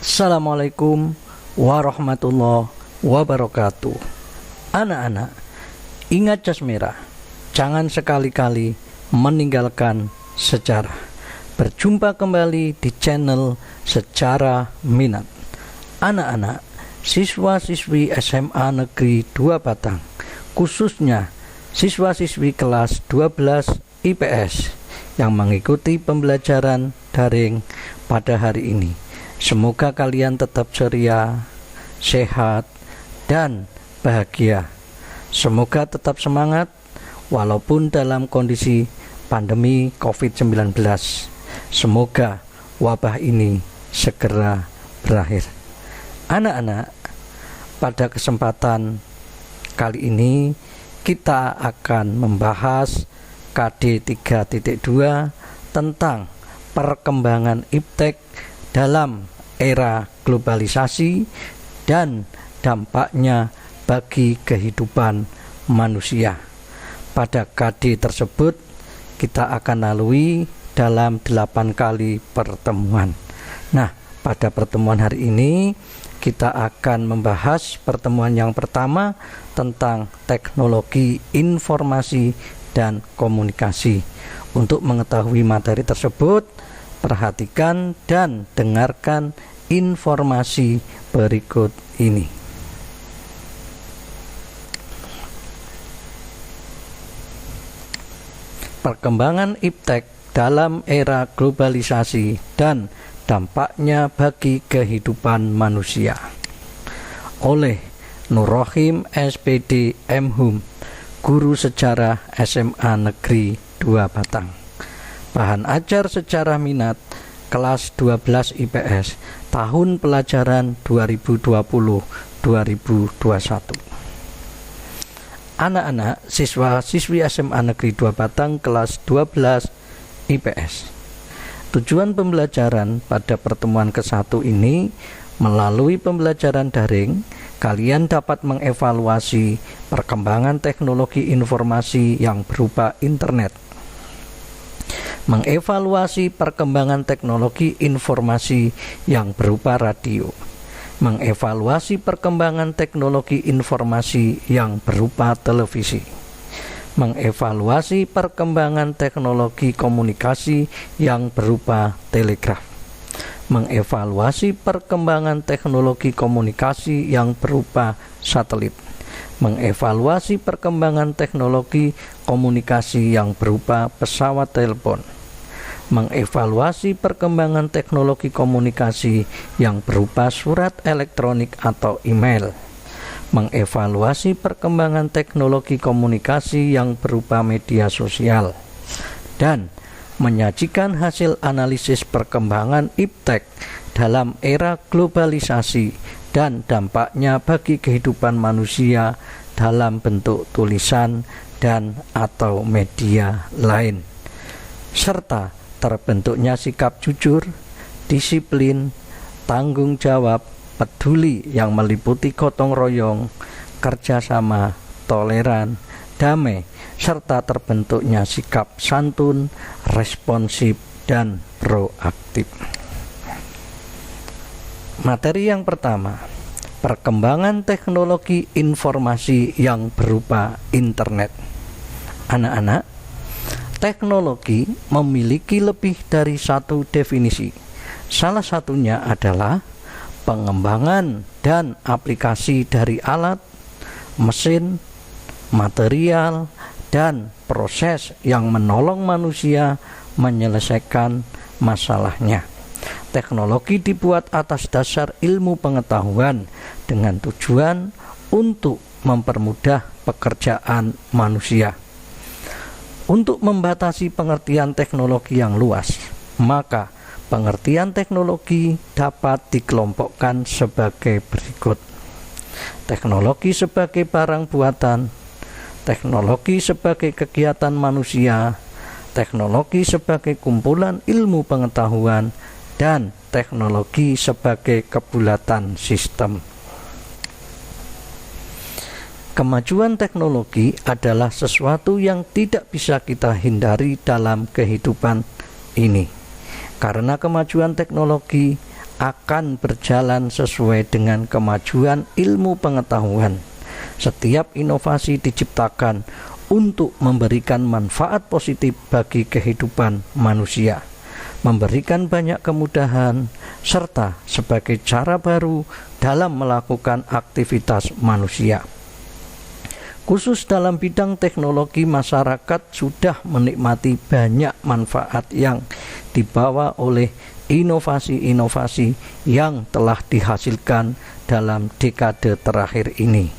Assalamualaikum warahmatullahi wabarakatuh. Anak-anak, ingat jas merah, jangan sekali-kali meninggalkan sejarah. Berjumpa kembali di channel Sejarah Minat. Anak-anak, siswa-siswi SMA Negeri 2 Batang, khususnya siswa-siswi kelas 12 IPS yang mengikuti pembelajaran daring pada hari ini. Semoga kalian tetap ceria, sehat, dan bahagia. Semoga tetap semangat walaupun dalam kondisi pandemi COVID-19. Semoga wabah ini segera berakhir. Anak-anak, pada kesempatan kali ini kita akan membahas KD 3.2 tentang perkembangan iptek dalam era globalisasi dan dampaknya bagi kehidupan manusia. Pada KD tersebut kita akan lalui dalam 8 kali pertemuan. Nah, pada pertemuan hari ini kita akan membahas pertemuan yang pertama tentang teknologi informasi dan komunikasi. Untuk mengetahui materi tersebut, perhatikan dan dengarkan informasi berikut ini. Perkembangan iptek dalam era globalisasi dan dampaknya bagi kehidupan manusia, oleh Nur Rohim SPD M.Hum, Guru Sejarah SMA Negeri 2 Batang. Bahan ajar Sejarah Minat kelas 12 IPS tahun pelajaran 2020-2021. Anak-anak siswa-siswi SMA Negeri 2 Batang kelas 12 IPS. Tujuan pembelajaran pada pertemuan ke-1 ini, melalui pembelajaran daring, kalian dapat mengevaluasi perkembangan teknologi informasi yang berupa internet, mengevaluasi perkembangan teknologi informasi yang berupa radio, mengevaluasi perkembangan teknologi informasi yang berupa televisi, mengevaluasi perkembangan teknologi komunikasi yang berupa telegraf, mengevaluasi perkembangan teknologi komunikasi yang berupa satelit, mengevaluasi perkembangan teknologi komunikasi yang berupa pesawat telepon, mengevaluasi perkembangan teknologi komunikasi yang berupa surat elektronik atau email, mengevaluasi perkembangan teknologi komunikasi yang berupa media sosial, dan menyajikan hasil analisis perkembangan iptek dalam era globalisasi dan dampaknya bagi kehidupan manusia dalam bentuk tulisan dan atau media lain, serta terbentuknya sikap jujur, disiplin, tanggung jawab, peduli yang meliputi gotong royong, kerjasama, toleran, damai, serta terbentuknya sikap santun, responsif, dan proaktif. Materi yang pertama, perkembangan teknologi informasi yang berupa internet. Anak-anak, teknologi memiliki lebih dari satu definisi. Salah satunya adalah pengembangan dan aplikasi dari alat, mesin, material, dan proses yang menolong manusia menyelesaikan masalahnya. Teknologi dibuat atas dasar ilmu pengetahuan dengan tujuan untuk mempermudah pekerjaan manusia. Untuk membatasi pengertian teknologi yang luas, maka pengertian teknologi dapat dikelompokkan sebagai berikut: teknologi sebagai barang buatan, teknologi sebagai kegiatan manusia, teknologi sebagai kumpulan ilmu pengetahuan, dan teknologi sebagai kebulatan sistem. Kemajuan teknologi adalah sesuatu yang tidak bisa kita hindari dalam kehidupan ini. Karena kemajuan teknologi akan berjalan sesuai dengan kemajuan ilmu pengetahuan. Setiap inovasi diciptakan untuk memberikan manfaat positif bagi kehidupan manusia, memberikan banyak kemudahan, serta sebagai cara baru dalam melakukan aktivitas manusia. Khusus dalam bidang teknologi, masyarakat sudah menikmati banyak manfaat yang dibawa oleh inovasi-inovasi yang telah dihasilkan dalam dekade terakhir ini.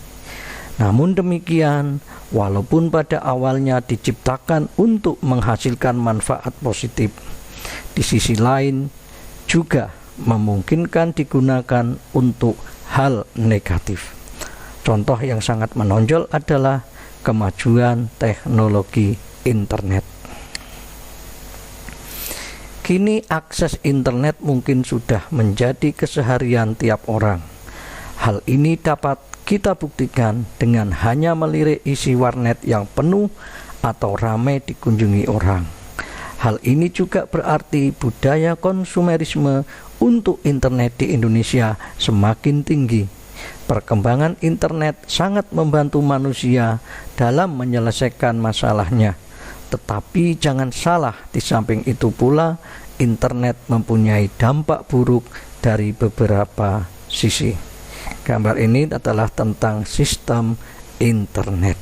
Namun demikian, walaupun pada awalnya diciptakan untuk menghasilkan manfaat positif, di sisi lain juga memungkinkan digunakan untuk hal negatif. Contoh yang sangat menonjol adalah kemajuan teknologi internet. Kini akses internet mungkin sudah menjadi keseharian tiap orang. Hal ini dapat kita buktikan dengan hanya melirik isi warnet yang penuh atau ramai dikunjungi orang. Hal ini juga berarti budaya konsumerisme untuk internet di Indonesia semakin tinggi. Perkembangan internet sangat membantu manusia dalam menyelesaikan masalahnya. Tetapi jangan salah, di samping itu pula internet mempunyai dampak buruk dari beberapa sisi. Gambar ini adalah tentang sistem internet.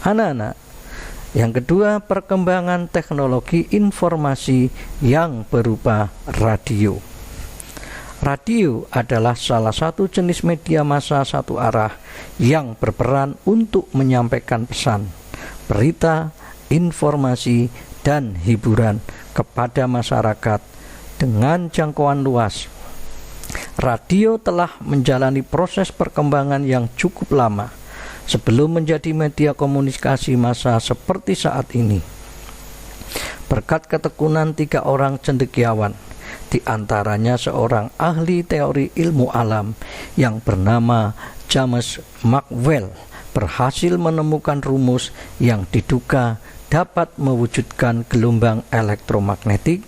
Anak-anak, yang kedua, perkembangan teknologi informasi yang berupa radio. Radio adalah salah satu jenis media massa satu arah yang berperan untuk menyampaikan pesan, berita, informasi, dan hiburan kepada masyarakat dengan jangkauan luas. Radio telah menjalani proses perkembangan yang cukup lama sebelum menjadi media komunikasi massa seperti saat ini. Berkat ketekunan 3 orang cendekiawan, di antaranya seorang ahli teori ilmu alam yang bernama James Maxwell berhasil menemukan rumus yang diduga dapat mewujudkan gelombang elektromagnetik,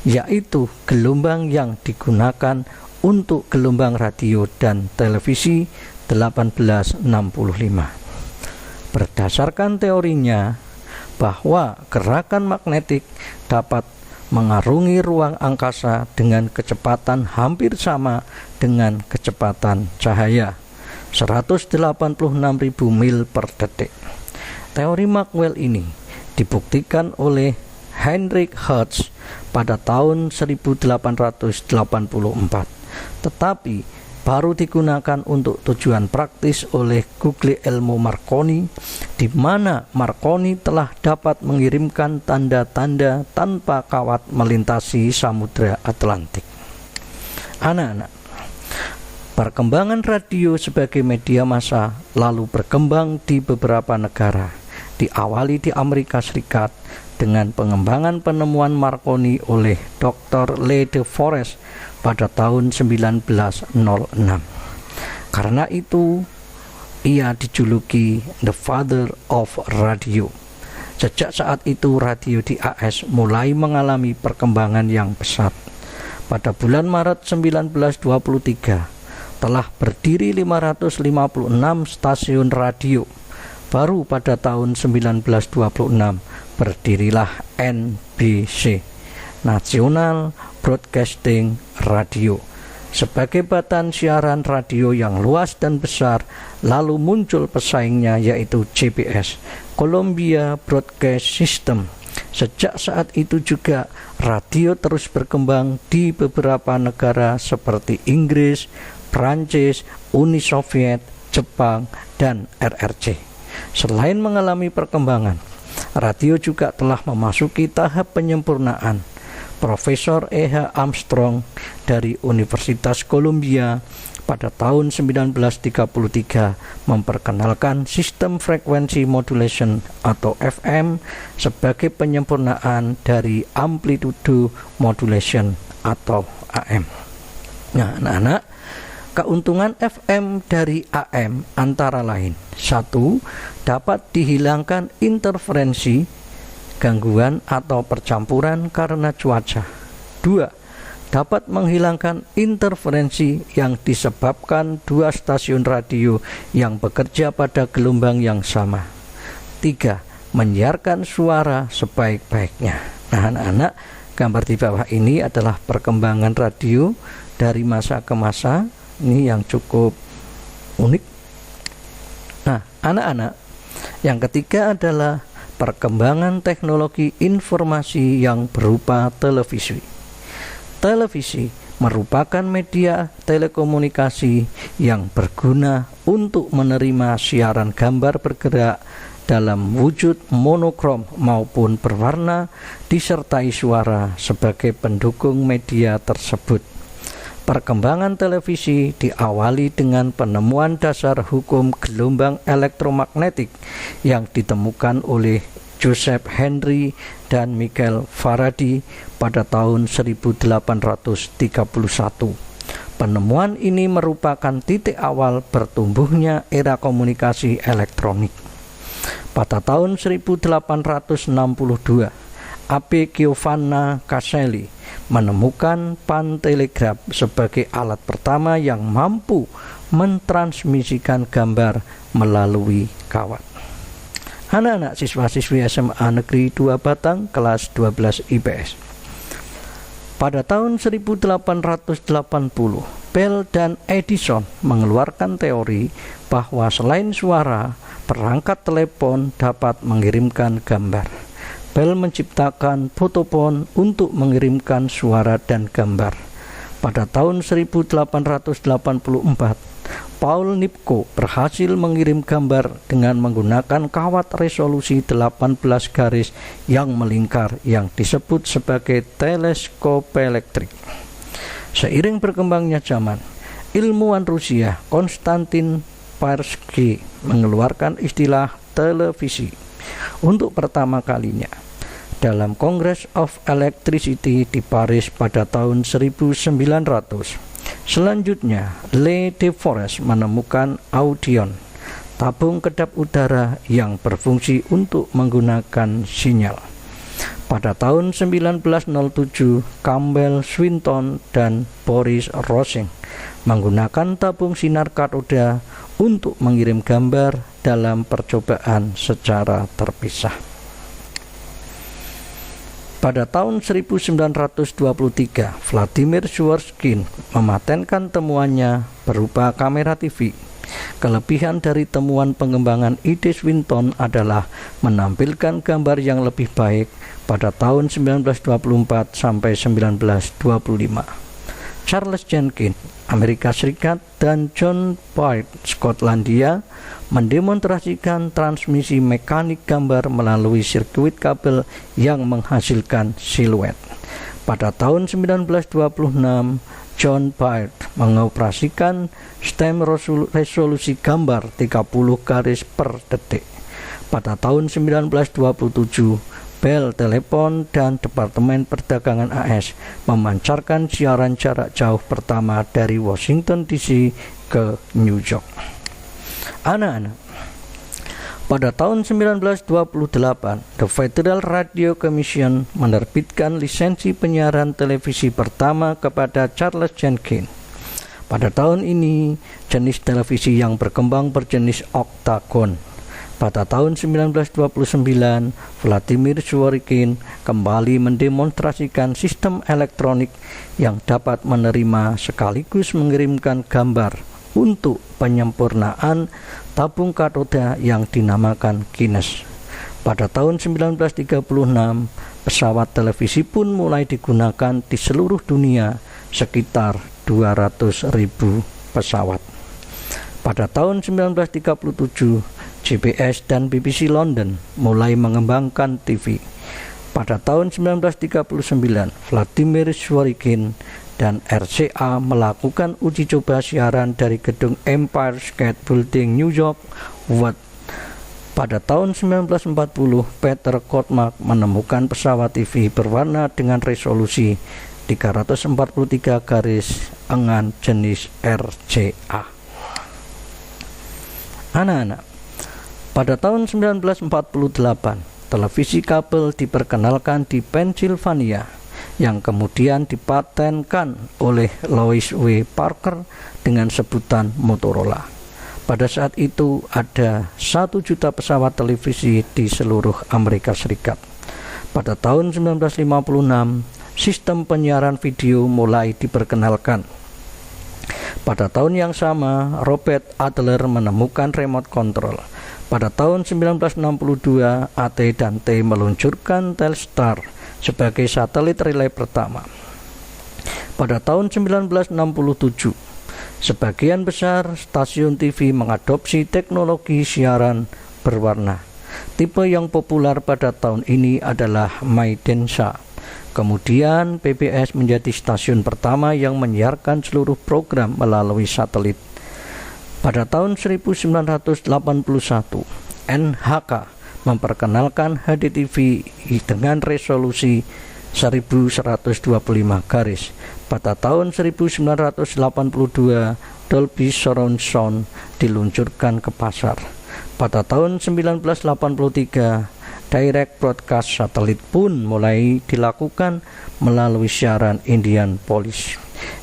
yaitu gelombang yang digunakan untuk gelombang radio dan televisi 1865. Berdasarkan teorinya bahwa gerakan magnetik dapat mengarungi ruang angkasa dengan kecepatan hampir sama dengan kecepatan cahaya, 186.000 mil per detik. Teori Maxwell ini dibuktikan oleh Heinrich Hertz pada tahun 1884, tetapi baru digunakan untuk tujuan praktis oleh Guglielmo Marconi, di mana Marconi telah dapat mengirimkan tanda-tanda tanpa kawat melintasi Samudra Atlantik. Anak-anak, perkembangan radio sebagai media massa lalu berkembang di beberapa negara. Diawali di Amerika Serikat dengan pengembangan penemuan Marconi oleh Dr. Lee de Forest pada tahun 1906. Karena itu, ia dijuluki The Father of Radio. Sejak saat itu, radio di AS mulai mengalami perkembangan yang pesat. Pada bulan Maret 1923, telah berdiri 556 stasiun radio. Baru pada tahun 1926, berdirilah NBC, National Broadcasting Radio, sebagai badan siaran radio yang luas dan besar. Lalu muncul pesaingnya, yaitu CBS, Columbia Broadcast System. Sejak saat itu juga radio terus berkembang di beberapa negara seperti Inggris, Prancis, Uni Soviet, Jepang, dan RRC. Selain mengalami perkembangan, radio juga telah memasuki tahap penyempurnaan. Profesor E.H. Armstrong dari Universitas Columbia pada tahun 1933 memperkenalkan sistem frekuensi modulation atau FM sebagai penyempurnaan dari amplitude modulation atau AM. Nah, anak-anak, keuntungan FM dari AM antara lain: 1. Dapat dihilangkan interferensi, gangguan atau percampuran karena cuaca. 2. dapat menghilangkan interferensi yang disebabkan dua stasiun radio yang bekerja pada gelombang yang sama. 3. Menyiarkan suara sebaik-baiknya. Nah, anak-anak, gambar di bawah ini adalah perkembangan radio dari masa ke masa. Ini yang cukup unik. Nah, anak-anak, yang ketiga adalah perkembangan teknologi informasi yang berupa televisi. Televisi merupakan media telekomunikasi yang berguna untuk menerima siaran gambar bergerak dalam wujud monokrom maupun berwarna disertai suara sebagai pendukung media tersebut. Perkembangan televisi diawali dengan penemuan dasar hukum gelombang elektromagnetik yang ditemukan oleh Joseph Henry dan Michael Faraday pada tahun 1831. Penemuan ini merupakan titik awal bertumbuhnya era komunikasi elektronik. Pada tahun 1862, A.P. Giovanna Caselli menemukan pantelegraf sebagai alat pertama yang mampu mentransmisikan gambar melalui kawat. Anak-anak siswa-siswi SMA Negeri 2 Batang kelas 12 IPS. Pada tahun 1880, Bell dan Edison mengeluarkan teori bahwa selain suara, perangkat telepon dapat mengirimkan gambar. Bell menciptakan fotofon untuk mengirimkan suara dan gambar. Pada tahun 1884, Paul Nipkow berhasil mengirim gambar dengan menggunakan kawat resolusi 18 garis yang melingkar yang disebut sebagai teleskop elektrik. Seiring berkembangnya zaman, ilmuwan Rusia Konstantin Persky mengeluarkan istilah televisi untuk pertama kalinya dalam Congress of Electricity di Paris pada tahun 1900. Selanjutnya, Le de Forest menemukan audion, tabung kedap udara yang berfungsi untuk menggunakan sinyal. Pada tahun 1907, Campbell Swinton dan Boris Rosing menggunakan tabung sinar katoda untuk mengirim gambar dalam percobaan secara terpisah. Pada tahun 1923, Vladimir Shurskin mematenkan temuannya berupa kamera TV. Kelebihan dari temuan pengembangan ide Swinton adalah menampilkan gambar yang lebih baik pada tahun 1924 sampai 1925. Charles Jenkins, Amerika Serikat, dan John Boyd, Skotlandia, mendemonstrasikan transmisi mekanik gambar melalui sirkuit kabel yang menghasilkan siluet. Pada tahun 1926, John Boyd mengoperasikan stem resolusi gambar 30 garis per detik. Pada tahun 1927, Bell Telepon dan Departemen Perdagangan AS memancarkan siaran jarak jauh pertama dari Washington DC ke New York. Anak-anak, pada tahun 1928, The Federal Radio Commission menerbitkan lisensi penyiaran televisi pertama kepada Charles Jenkins. Pada tahun ini, jenis televisi yang berkembang berjenis oktagon. Pada tahun 1929, Vladimir Shurskin kembali mendemonstrasikan sistem elektronik yang dapat menerima sekaligus mengirimkan gambar untuk penyempurnaan tabung katoda yang dinamakan Kines. Pada tahun 1936, pesawat televisi pun mulai digunakan di seluruh dunia, sekitar 200.000 pesawat. Pada tahun 1937, CBS dan BBC London mulai mengembangkan TV. Pada tahun 1939, Vladimir Shurskin dan RCA melakukan uji coba siaran dari gedung Empire State Building, New York. Pada tahun 1940, Peter Kottmark menemukan pesawat TV berwarna dengan resolusi 343 garis engan jenis RCA. Anak-anak, pada tahun 1948, televisi kabel diperkenalkan di Pennsylvania. yang kemudian dipatenkan oleh Louis W. Parker dengan sebutan Motorola. Pada saat itu ada 1 juta pesawat televisi di seluruh Amerika Serikat. Pada tahun 1956, sistem penyiaran video mulai diperkenalkan. Pada tahun yang sama, Robert Adler menemukan remote control. Pada tahun 1962, AT dan T meluncurkan Telstar sebagai satelit relay pertama. Pada tahun 1967, sebagian besar stasiun TV mengadopsi teknologi siaran berwarna. Tipe yang populer pada tahun ini adalah Maidensa. Kemudian PBS menjadi stasiun pertama yang menyiarkan seluruh program melalui satelit. Pada tahun 1981, NHK memperkenalkan HDTV dengan resolusi 1125 garis. Pada tahun 1982, Dolby Surround Sound diluncurkan ke pasar. Pada tahun 1983, direct broadcast satelit pun mulai dilakukan melalui siaran Indian Police.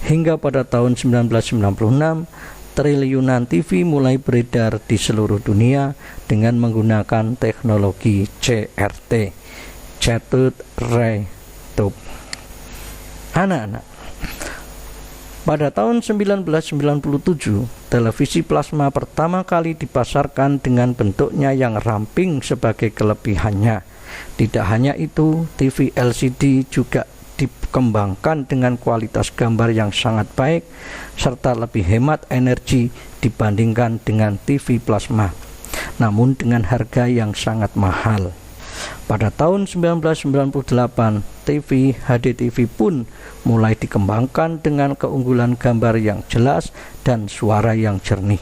Hingga pada tahun 1996, triliunan TV mulai beredar di seluruh dunia dengan menggunakan teknologi CRT, Cathode Ray Tube. Anak-anak, pada tahun 1997, televisi plasma pertama kali dipasarkan dengan bentuknya yang ramping sebagai kelebihannya. Tidak hanya itu, TV LCD juga dikembangkan dengan kualitas gambar yang sangat baik serta lebih hemat energi dibandingkan dengan TV plasma, namun dengan harga yang sangat mahal. Pada tahun 1998, TV HDTV pun mulai dikembangkan dengan keunggulan gambar yang jelas dan suara yang jernih.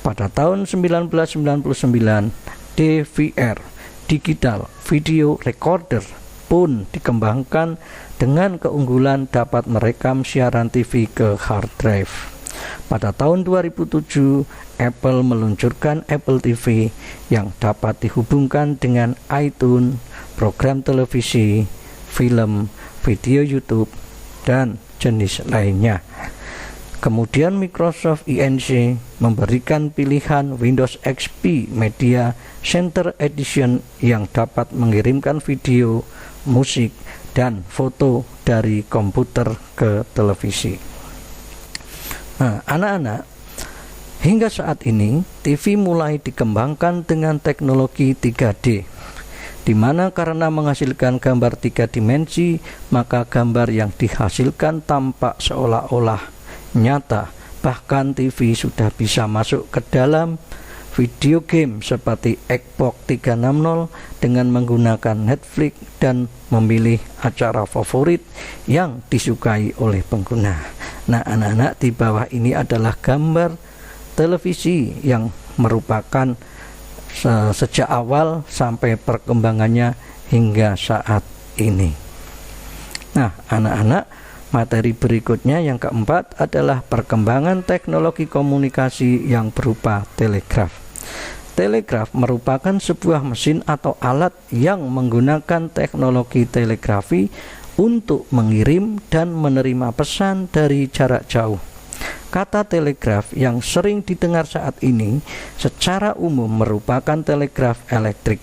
Pada tahun 1999, DVR, Digital Video Recorder, pun dikembangkan dengan keunggulan dapat merekam siaran TV ke hard drive. Pada tahun 2007, Apple meluncurkan Apple TV yang dapat dihubungkan dengan iTunes, program televisi, film, video YouTube, dan jenis lainnya. Kemudian Microsoft INC memberikan pilihan Windows XP Media Center Edition yang dapat mengirimkan video, musik, dan foto dari komputer ke televisi. Nah, anak-anak, hingga saat ini TV mulai dikembangkan dengan teknologi 3D, di mana karena menghasilkan gambar 3 dimensi, maka gambar yang dihasilkan tampak seolah-olah nyata. Bahkan TV sudah bisa masuk ke dalam video game seperti Xbox 360 dengan menggunakan Netflix dan memilih acara favorit yang disukai oleh pengguna. Nah, anak-anak, di bawah ini adalah gambar televisi yang merupakan sejak awal sampai perkembangannya hingga saat ini. Nah, anak-anak, materi berikutnya yang keempat adalah perkembangan teknologi komunikasi yang berupa telegraf. Telegraf merupakan sebuah mesin atau alat yang menggunakan teknologi telegrafi untuk mengirim dan menerima pesan dari jarak jauh. Kata telegraf yang sering didengar saat ini secara umum merupakan telegraf elektrik.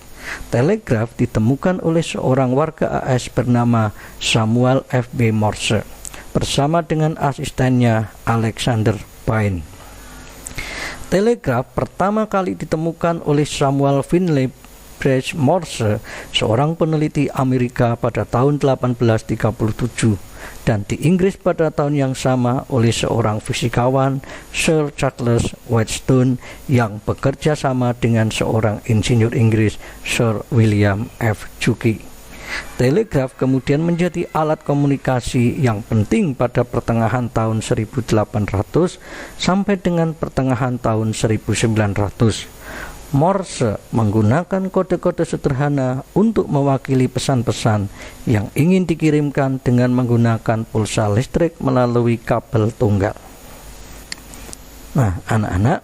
Telegraf ditemukan oleh seorang warga AS bernama Samuel F.B. Morse bersama dengan asistennya Alexander Payne. Telegraf pertama kali ditemukan oleh Samuel Finley Breese Morse, seorang peneliti Amerika pada tahun 1837, dan di Inggris pada tahun yang sama oleh seorang fisikawan, Sir Charles Wheatstone, yang bekerja sama dengan seorang insinyur Inggris, Sir William F. Juki. Telegraf kemudian menjadi alat komunikasi yang penting pada pertengahan tahun 1800 sampai dengan pertengahan tahun 1900. Morse menggunakan kode-kode sederhana untuk mewakili pesan-pesan yang ingin dikirimkan dengan menggunakan pulsa listrik melalui kabel tunggal. Nah, anak-anak,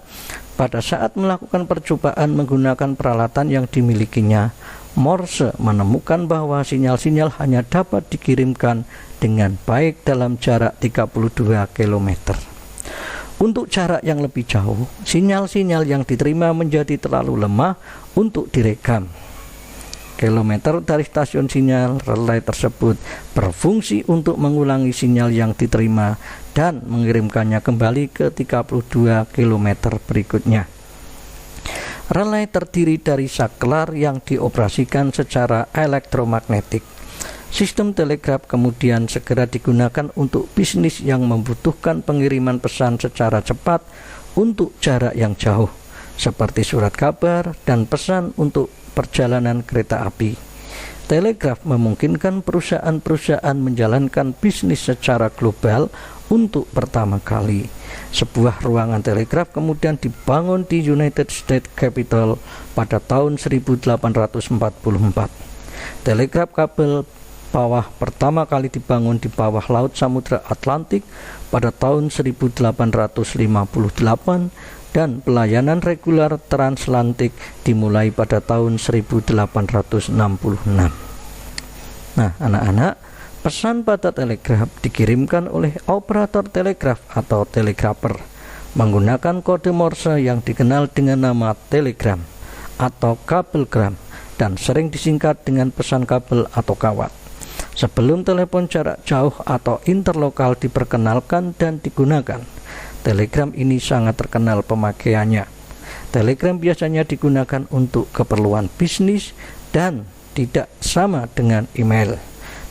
pada saat melakukan percobaan menggunakan peralatan yang dimilikinya, Morse menemukan bahwa sinyal-sinyal hanya dapat dikirimkan dengan baik dalam jarak 32 km. Untuk jarak yang lebih jauh, sinyal-sinyal yang diterima menjadi terlalu lemah untuk direkam. Kilometer dari stasiun sinyal, relay tersebut berfungsi untuk mengulangi sinyal yang diterima dan mengirimkannya kembali ke 32 km berikutnya. Relay terdiri dari saklar yang dioperasikan secara elektromagnetik. Sistem telegraf kemudian segera digunakan untuk bisnis yang membutuhkan pengiriman pesan secara cepat untuk jarak yang jauh, seperti surat kabar dan pesan untuk perjalanan kereta api. Telegraf memungkinkan perusahaan-perusahaan menjalankan bisnis secara global untuk pertama kali. Sebuah ruangan telegraf kemudian dibangun di United States Capitol pada tahun 1844. Telegraf kabel bawah pertama kali dibangun di bawah laut Samudra Atlantik pada tahun 1858 dan pelayanan reguler transatlantik dimulai pada tahun 1866. Nah, anak-anak, pesan pada telegraf dikirimkan oleh operator telegraf atau telegrafer menggunakan kode Morse yang dikenal dengan nama telegram atau kabelgram dan sering disingkat dengan pesan kabel atau kawat. Sebelum telepon jarak jauh atau interlokal diperkenalkan dan digunakan, telegram ini sangat terkenal pemakaiannya. Telegram biasanya digunakan untuk keperluan bisnis dan tidak sama dengan email.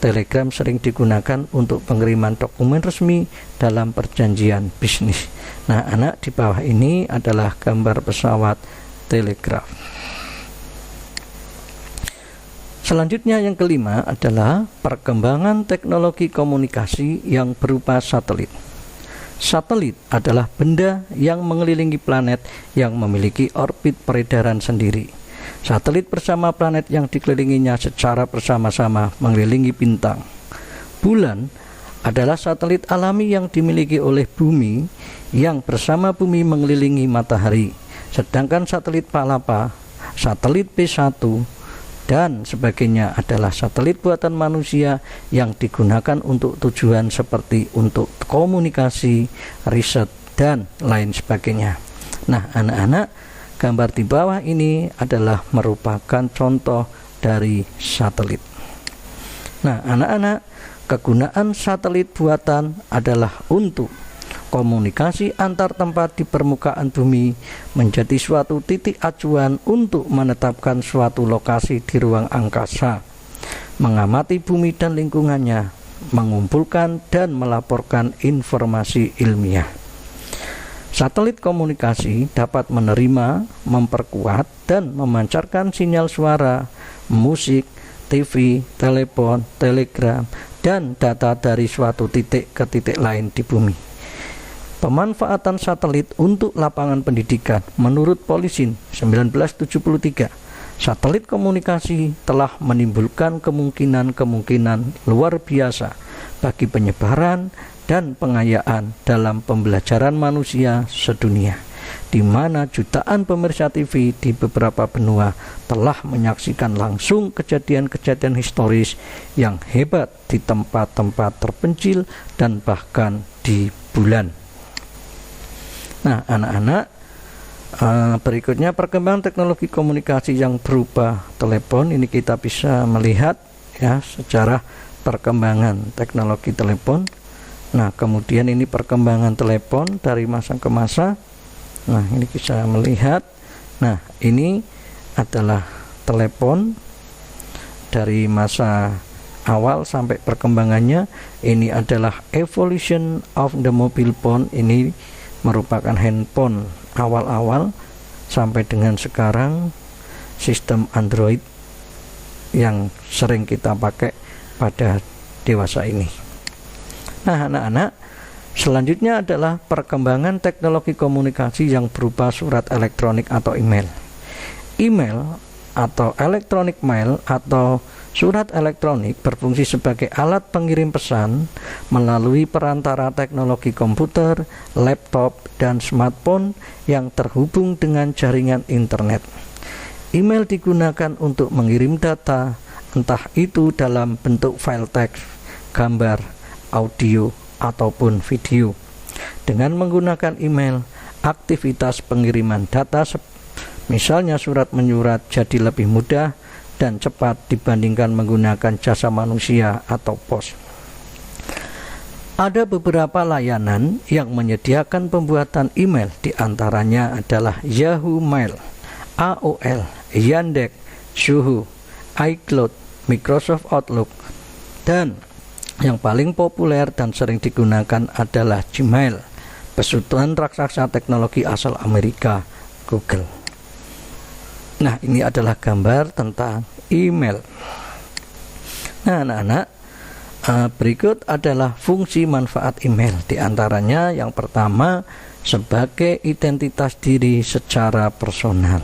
Telegram sering digunakan untuk pengiriman dokumen resmi dalam perjanjian bisnis. Nah, anak, di bawah ini adalah gambar pesawat telegraf. Selanjutnya yang kelima adalah perkembangan teknologi komunikasi yang berupa satelit. Satelit adalah benda yang mengelilingi planet yang memiliki orbit peredaran sendiri. Satelit bersama planet yang dikelilinginya secara bersama-sama mengelilingi bintang. Bulan adalah satelit alami yang dimiliki oleh bumi yang bersama bumi mengelilingi matahari. Sedangkan satelit Palapa, satelit P1, dan sebagainya adalah satelit buatan manusia yang digunakan untuk tujuan seperti untuk komunikasi, riset, dan lain sebagainya. Nah, anak-anak, gambar di bawah ini adalah merupakan contoh dari satelit. Nah, anak-anak, kegunaan satelit buatan adalah untuk komunikasi antar tempat di permukaan bumi, menjadi suatu titik acuan untuk menetapkan suatu lokasi di ruang angkasa, mengamati bumi dan lingkungannya, mengumpulkan dan melaporkan informasi ilmiah. Satelit komunikasi dapat menerima, memperkuat, dan memancarkan sinyal suara, musik, TV, telepon, telegram, dan data dari suatu titik ke titik lain di bumi. Pemanfaatan satelit untuk lapangan pendidikan. Menurut Polisin 1973, satelit komunikasi telah menimbulkan kemungkinan-kemungkinan luar biasa bagi penyebaran dan pengayaan dalam pembelajaran manusia sedunia, di mana jutaan pemirsa TV di beberapa benua telah menyaksikan langsung kejadian-kejadian historis yang hebat di tempat-tempat terpencil dan bahkan di bulan. Nah, anak-anak, berikutnya perkembangan teknologi komunikasi yang berupa telepon. Ini kita bisa melihat ya secara perkembangan teknologi telepon. Nah, kemudian ini perkembangan telepon dari masa ke masa. Nah, ini bisa melihat. Nah, ini adalah telepon dari masa awal sampai perkembangannya. Ini adalah evolution of the mobile phone. Ini merupakan handphone awal-awal sampai dengan sekarang sistem Android yang sering kita pakai pada dewasa ini. Nah, anak-anak, selanjutnya adalah perkembangan teknologi komunikasi yang berupa surat elektronik atau email. Email atau electronic mail atau surat elektronik berfungsi sebagai alat pengirim pesan melalui perantara teknologi komputer, laptop, dan smartphone yang terhubung dengan jaringan internet. Email digunakan untuk mengirim data, entah itu dalam bentuk file teks, gambar, audio, ataupun video. Dengan menggunakan email, aktivitas pengiriman data misalnya surat menyurat jadi lebih mudah dan cepat dibandingkan menggunakan jasa manusia atau pos. Ada beberapa layanan yang menyediakan pembuatan email, diantaranya adalah Yahoo Mail, AOL, Yandex, Zoho, iCloud, Microsoft Outlook, dan yang paling populer dan sering digunakan adalah Gmail, besutan raksasa teknologi asal Amerika, Google. Nah, ini adalah gambar tentang email. Nah, anak-anak, berikut adalah fungsi manfaat email. Di antaranya yang pertama, sebagai identitas diri secara personal.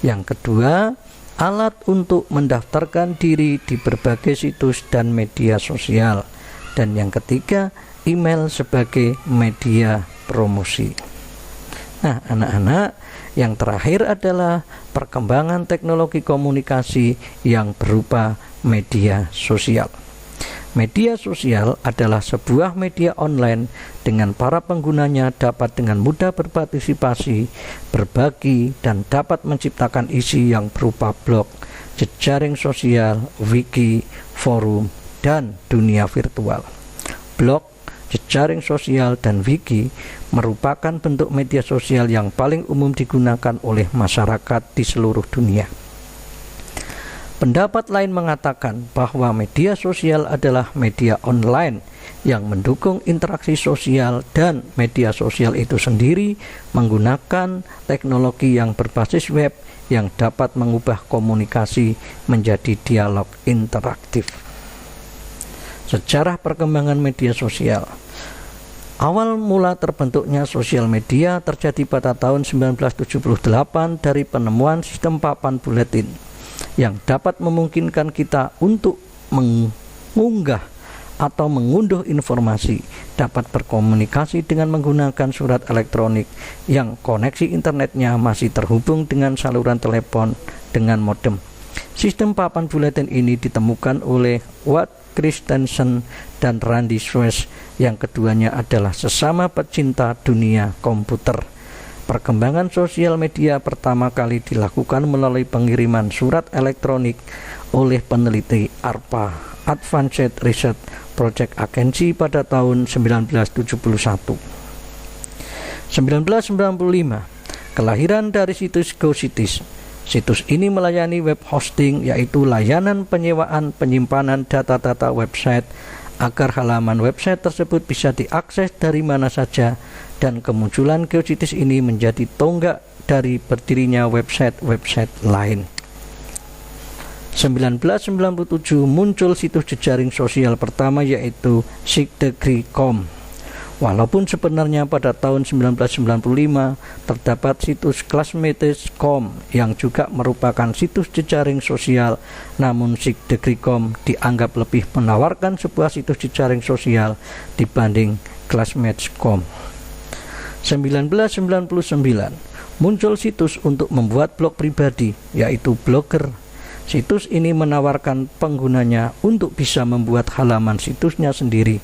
Yang kedua, alat untuk mendaftarkan diri di berbagai situs dan media sosial. Dan yang ketiga, email sebagai media promosi. Nah, anak-anak, yang terakhir adalah perkembangan teknologi komunikasi yang berupa media sosial. Media sosial adalah sebuah media online dengan para penggunanya dapat dengan mudah berpartisipasi, berbagi, dan dapat menciptakan isi yang berupa blog, jejaring sosial, wiki, forum, dan dunia virtual. Blog, jejaring sosial, dan wiki merupakan bentuk media sosial yang paling umum digunakan oleh masyarakat di seluruh dunia. Pendapat lain mengatakan bahwa media sosial adalah media online yang mendukung interaksi sosial, dan media sosial itu sendiri menggunakan teknologi yang berbasis web yang dapat mengubah komunikasi menjadi dialog interaktif. Sejarah perkembangan media sosial. Awal mula terbentuknya sosial media terjadi pada tahun 1978 dari penemuan sistem papan buletin yang dapat memungkinkan kita untuk mengunggah atau mengunduh informasi, dapat berkomunikasi dengan menggunakan surat elektronik yang koneksi internetnya masih terhubung dengan saluran telepon dengan modem. Sistem papan buletin ini ditemukan oleh Watt Christensen dan Randy Suess, yang keduanya adalah sesama pecinta dunia komputer. Perkembangan sosial media pertama kali dilakukan melalui pengiriman surat elektronik oleh peneliti ARPA, Advanced Research Project Agency, pada tahun 1971. 1995, kelahiran dari situs GoCities. Situs ini melayani web hosting, yaitu layanan penyewaan penyimpanan data-data website agar halaman website tersebut bisa diakses dari mana saja, dan kemunculan GeoCities ini menjadi tonggak dari berdirinya website-website lain. 1997 muncul situs jejaring sosial pertama, yaitu SickDegree.com. Walaupun sebenarnya pada tahun 1995 terdapat situs Classmates.com yang juga merupakan situs jejaring sosial, namun SickDegree.com dianggap lebih menawarkan sebuah situs jejaring sosial dibanding Classmates.com. 1999 muncul situs untuk membuat blog pribadi, yaitu Blogger. Situs ini menawarkan penggunanya untuk bisa membuat halaman situsnya sendiri,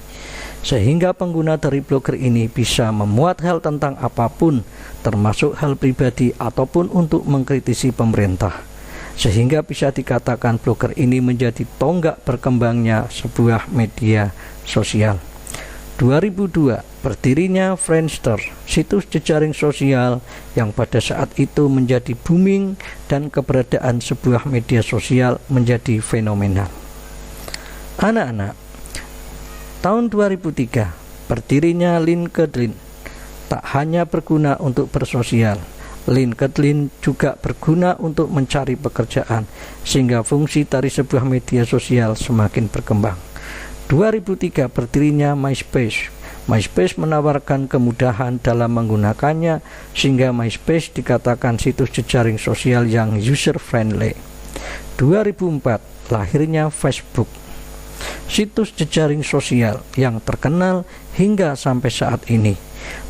sehingga pengguna dari Blogger ini bisa memuat hal tentang apapun, termasuk hal pribadi ataupun untuk mengkritisi pemerintah, sehingga bisa dikatakan Blogger ini menjadi tonggak berkembangnya sebuah media sosial. 2002 berdirinya Friendster, situs jejaring sosial yang pada saat itu menjadi booming dan keberadaan sebuah media sosial menjadi fenomenal. Anak-anak, tahun 2003 berdirinya LinkedIn. Tak hanya berguna untuk bersosial, LinkedIn juga berguna untuk mencari pekerjaan, sehingga fungsi dari sebuah media sosial semakin berkembang. 2003 berdirinya MySpace. MySpace menawarkan kemudahan dalam menggunakannya, sehingga MySpace dikatakan situs jejaring sosial yang user-friendly. 2004 lahirnya Facebook, situs jejaring sosial yang terkenal hingga sampai saat ini,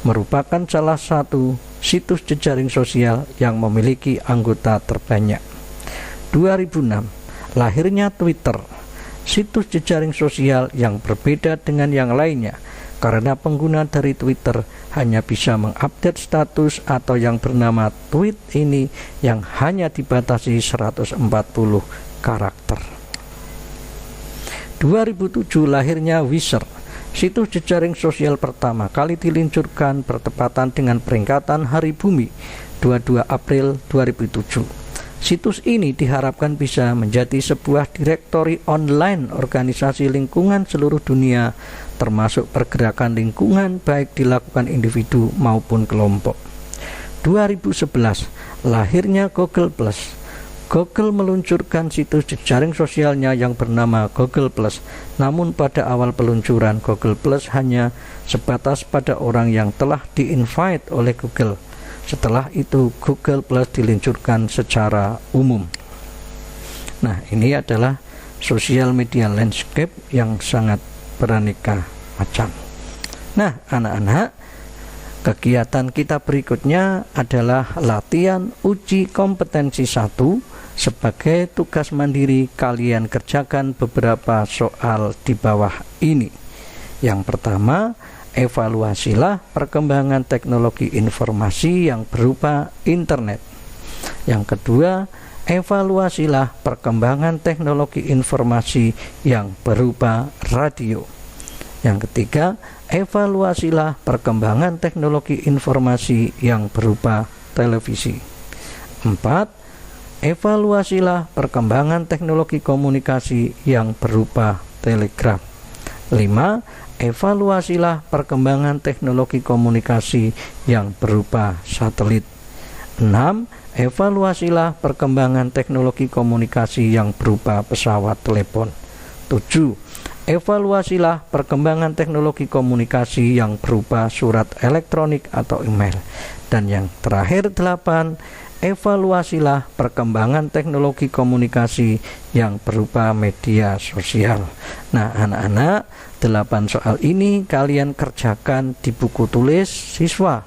merupakan salah satu situs jejaring sosial yang memiliki anggota terbanyak. 2006, lahirnya Twitter, situs jejaring sosial yang berbeda dengan yang lainnya karena pengguna dari Twitter hanya bisa mengupdate status atau yang bernama tweet ini yang hanya dibatasi 140 karakter. 2007, lahirnya Wizard, situs jejaring sosial pertama kali diluncurkan bertepatan dengan peringatan Hari Bumi 22 April 2007. Situs ini diharapkan bisa menjadi sebuah direktori online organisasi lingkungan seluruh dunia, termasuk pergerakan lingkungan baik dilakukan individu maupun kelompok. 2011, lahirnya Google Plus. Google meluncurkan situs jejaring sosialnya yang bernama Google Plus. Namun pada awal peluncuran, Google Plus hanya sebatas pada orang yang telah di-invite oleh Google. Setelah itu Google Plus diluncurkan secara umum. Nah, ini adalah social media landscape yang sangat beraneka macam. Nah, anak-anak, kegiatan kita berikutnya adalah latihan uji kompetensi 1. Sebagai tugas mandiri, kalian kerjakan beberapa soal di bawah ini. Yang pertama, evaluasilah perkembangan teknologi informasi yang berupa internet. Yang kedua, evaluasilah perkembangan teknologi informasi yang berupa radio. Yang ketiga, evaluasilah perkembangan teknologi informasi yang berupa televisi. 4. Evaluasilah perkembangan teknologi komunikasi yang berupa telegraf. 5. Evaluasilah perkembangan teknologi komunikasi yang berupa satelit. 6. Evaluasilah perkembangan teknologi komunikasi yang berupa pesawat telepon. 7. Evaluasilah perkembangan teknologi komunikasi yang berupa surat elektronik atau email. Dan yang terakhir 8. Evaluasilah perkembangan teknologi komunikasi yang berupa media sosial. Nah, anak-anak, 8 soal ini kalian kerjakan di buku tulis siswa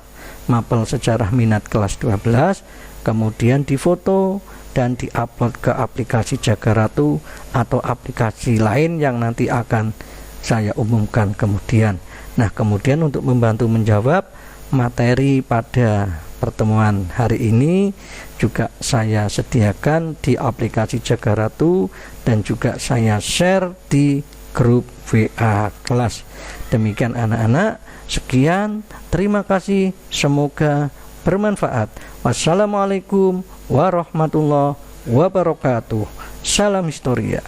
mapel sejarah minat kelas 12, kemudian difoto dan diupload ke aplikasi Jaga Ratu atau aplikasi lain yang nanti akan saya umumkan kemudian. Nah, kemudian untuk membantu menjawab materi pada pertemuan hari ini juga saya sediakan di aplikasi Jaga Ratu dan juga saya share di grup WA kelas. Demikian anak-anak, sekian, terima kasih, semoga bermanfaat. Wassalamualaikum warahmatullahi wabarakatuh. Salam Historia.